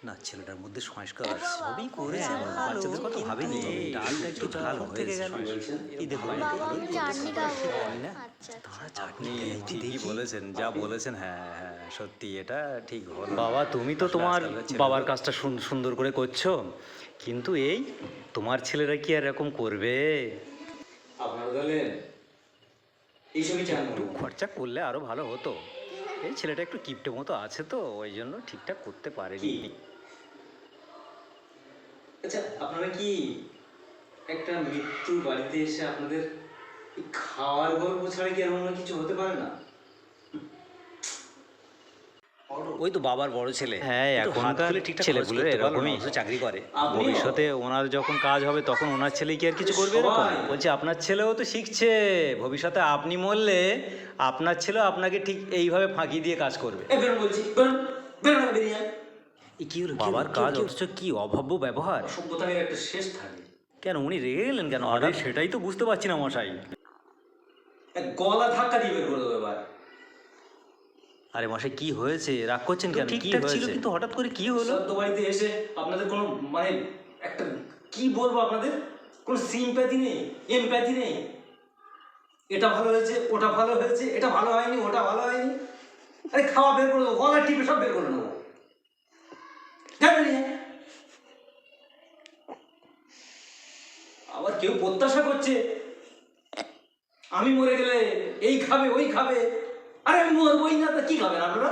না, ছেলেটার মধ্যে সংস্কার আছে, সবই করেছে, বাচ্চাদের কথা ভাবেনি, ডালটা একটু ঝাল হয়ে গেল। এই দেখো চাটনি খাবো। না, আচ্ছা তারা চাটনি ঠিকই বলেছেন, যা বলেছেন, হ্যাঁ হ্যাঁ সত্যি এটা ঠিক হলো। বাবা, তুমি তো তোমার বাবার কাজটা সুন্দর করে করছো, কিন্তু এই তোমার ছেলেরা কি আর এরকম করবে? আপনারা তাহলে এইসবই চান? একটু খরচা করলে আরো ভালো হতো। এই ছেলেটা একটু কিপটে মতো আছে তো, ওই জন্য ঠিকঠাক করতে পারেনি। আচ্ছা, আপনারা কি একটা মৃত্যুর বাড়িতে এসে আপনাদের খাওয়ার গল্প ছাড়া কি আর অন্য কিছু হতে পারে না? ওই তো বাবার বড় ছেলে, হ্যাঁ, এখনকার ছেলেগুলো এরকমই চাকরি করে। ভবিষ্যতে ওনার যখন কাজ হবে তখন ওনার ছেলে কি আর কিছু করবে এরকম? বলছি আপনার ছেলেও তো শিখছে, ভবিষ্যতে আপনি মরলে আপনার ছেলেও আপনাকে ঠিক এইভাবে ফাঁকি দিয়ে কাজ করবে। বেরোন বলছি, বেরোন, বেরোন, বেরিয়ে যান। কি হলো, বাবার কাজ অথচ কি অভব্য ব্যবহার! সভ্যতার একটা শেষ থাকে। কেন উনি রেগে গেলেন কেন? আরে সেটাই তো বুঝতে পারছি না মশাই। এক গলা ধাক্কা দিয়ে বের করে দেবো এবার। আরে মশাই, কি হয়েছে? রাগ করছেন কেন? কি ঠিকঠাক ছিল, হয়েছে? কিন্তু হঠাৎ করে কি হলো? শ্রাদ্ধ বাড়িতে এসে আপনাদের কোনো মানে একটা কি বলবো, আপনাদের কোনো সিম্প্যাথি নেই, এমপ্যাথি নেই। এটা ভালো হয়েছে, ওটা ভালো হয়েছে, এটা ভালো হয়নি, ওটা ভালো হয়নি। আরে খাওয়া বের করে দেবো, গলা টিপে সব বের করে নেবো। আবার কেউ প্রত্যাশা করছে আমি মরে গেলে এই খাবে ওই খাবে। আরে আমি মরবই না, তা কি খাবেন আপনারা?